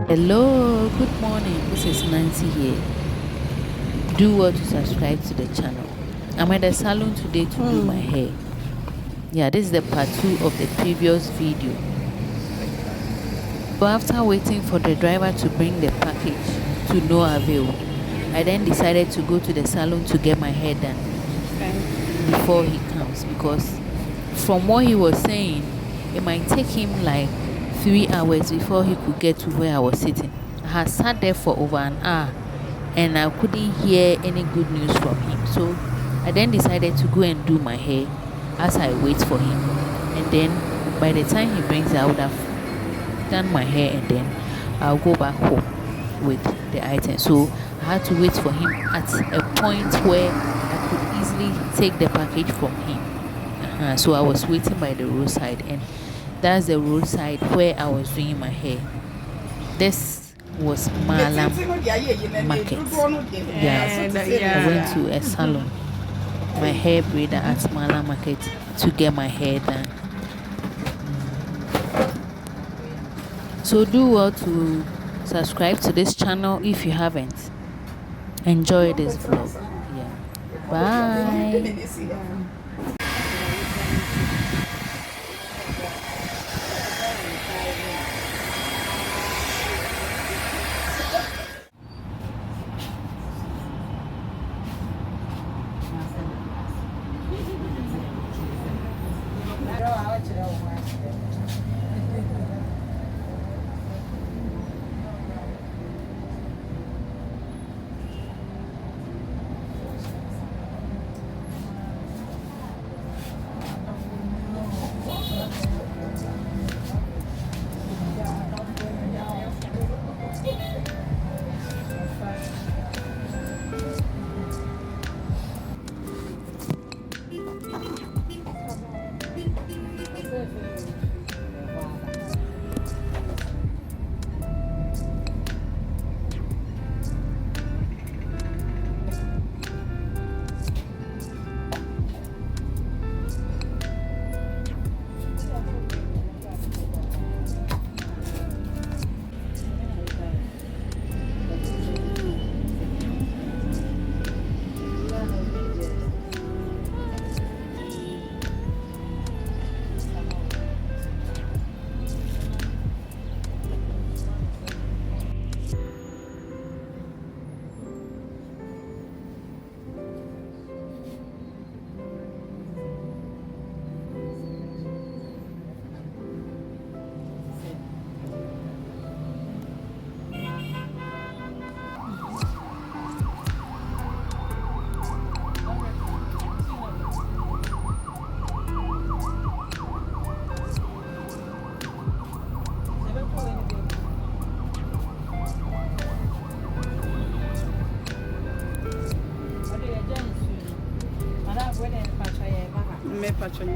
Hello, good morning. This is Nancy here. Do well to subscribe to the channel. I'm at the salon today to do my hair. Yeah, this is the part 2 of the previous video. So after waiting for the driver to bring the package to no avail, I then decided to go to the salon to get my hair done before he comes, because from what he was saying, it might take him like 3 hours before he could get to where I was sitting. I had sat there for over an hour and I couldn't hear any good news from him. So I then decided to go and do my hair as I wait for him. And then by the time he brings it, I would have done my hair and then I'll go back home with the item. So I had to wait for him at a point where I could easily take the package from him. So I was waiting by the roadside, and that's the roadside where I was doing my hair. This was Malam Market. Yeah, I went to a salon, my hair braider at Malam Market, to get my hair done. So do well to subscribe to this channel if you haven't. Enjoy this vlog. Yeah. Bye. Me pacho yo.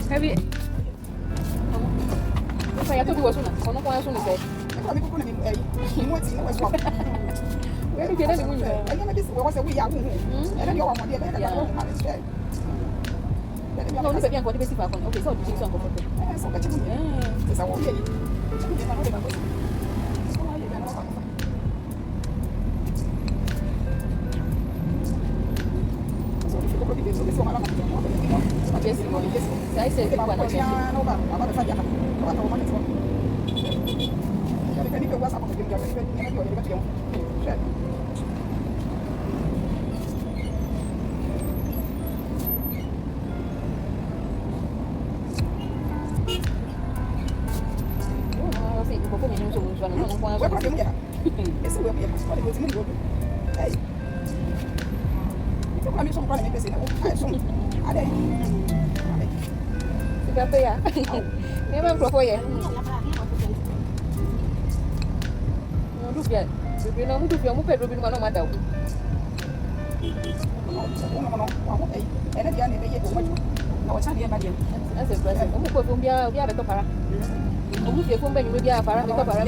Have you? I thought it was one. I'm not going to say. I'm going to be what's in the West. Where did you get anyone? I know this was a way out. And then you're one day. No, this is a body basic. Okay, so you some comfort. So that you is our way. Saya say people are not changing. Siapa ya? Memang profo ya. Mudu biar, biar mudu biar mu pedro bin mana mata. Asa berasa, kamu kau pun biar betul parah. Kamu dia pun banyak biar parah, betul parah.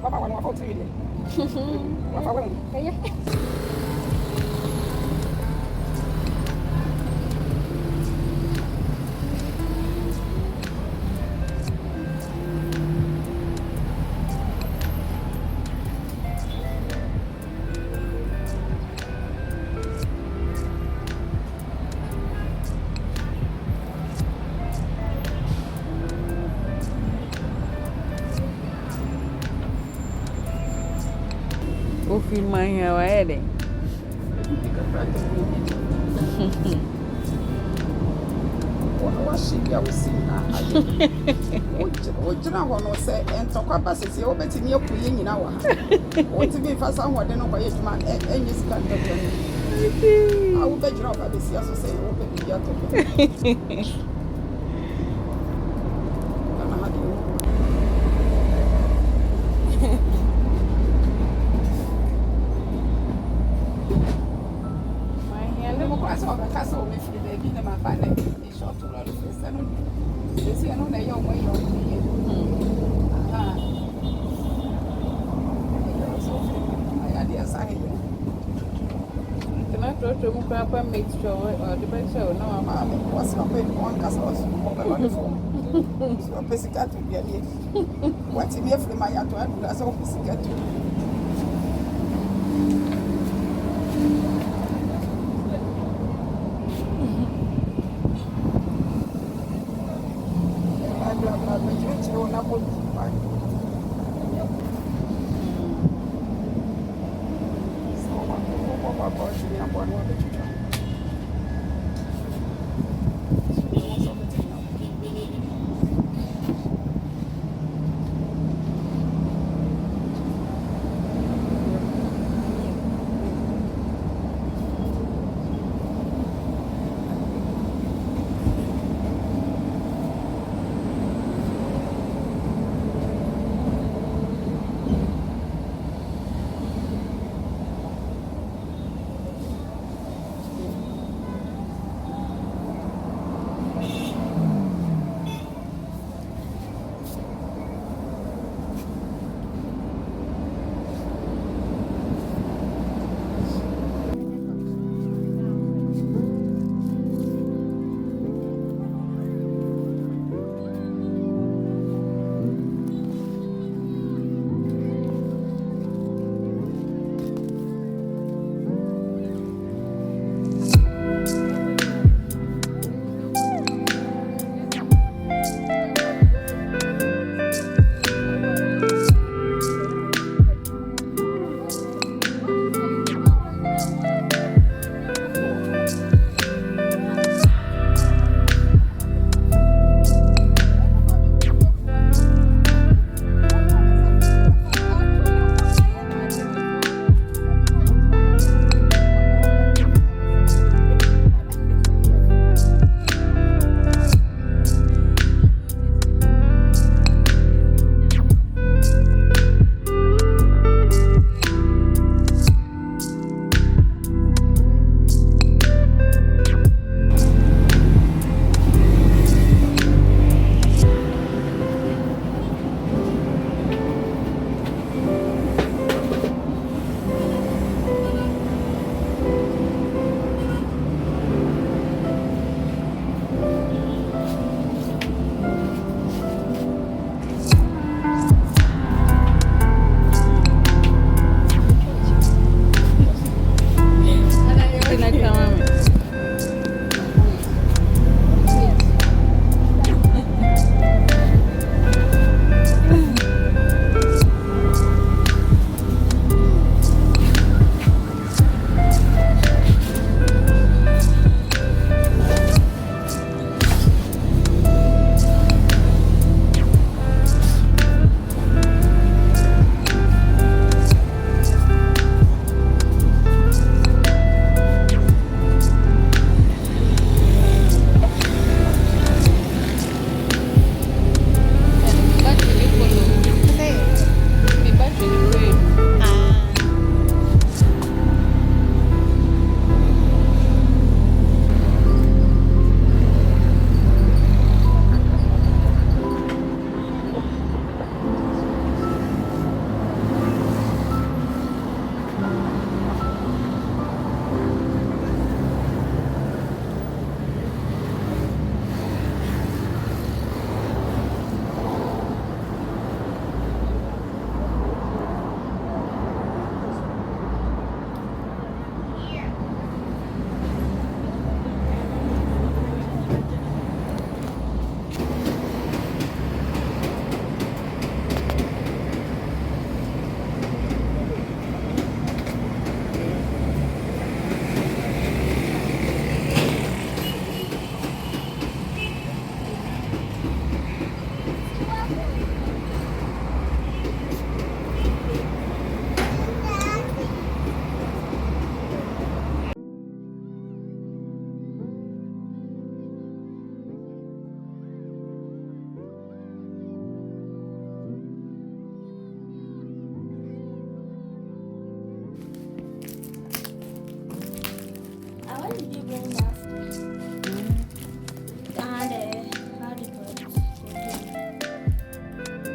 Papa want to go to you. Papa want. Kaya. O filme aí é o Eden. Washing your sinner. Ojina hono say entokwa basese obetimi akuye nyina wa ha. Otimi fa san hode no kwaye djuma enyi sika ndokwa ni. Awu bejira oba besi aso say obe bi atoko. Ana hadi o. My hand mo kwa so ba kaso o me fi be bi na ma ba na. Esse ano nem eu mãe não tinha. Ah. Eu sou filha. Aí a sai. Então eu para make sure depois eu não Ah, posso comer com casa os comprar no forno. Só pescato de ali. What me foi mais atual, só pescato. one more bit.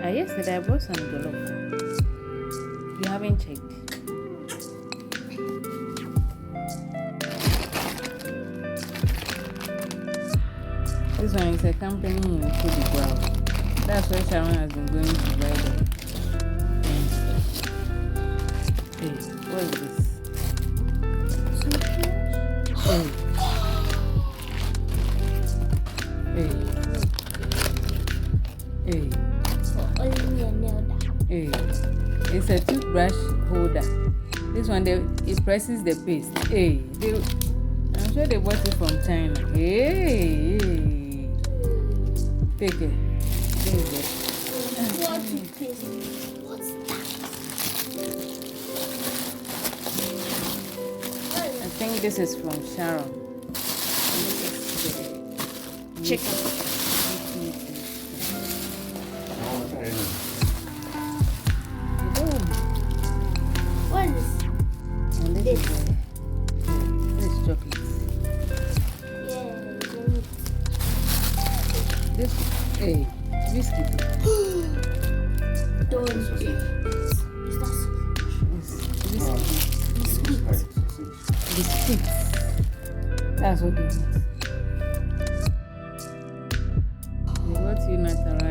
Yesterday I brought some jollof. You haven't checked. This one is a company in Kudibwao. That's where Sharon has been going to Braiding. Hey, what is this? Hey. Hey. Hey. It's a toothbrush holder. This one, it presses the paste. Hey, I'm sure they bought it from China. Hey, take it. What's that? I think this is from Sharon. Chicken. What is And this is chocolate. yeah? This, hey, biscuit. Don't. Is that Biscuit. That's what it is. They got you not around.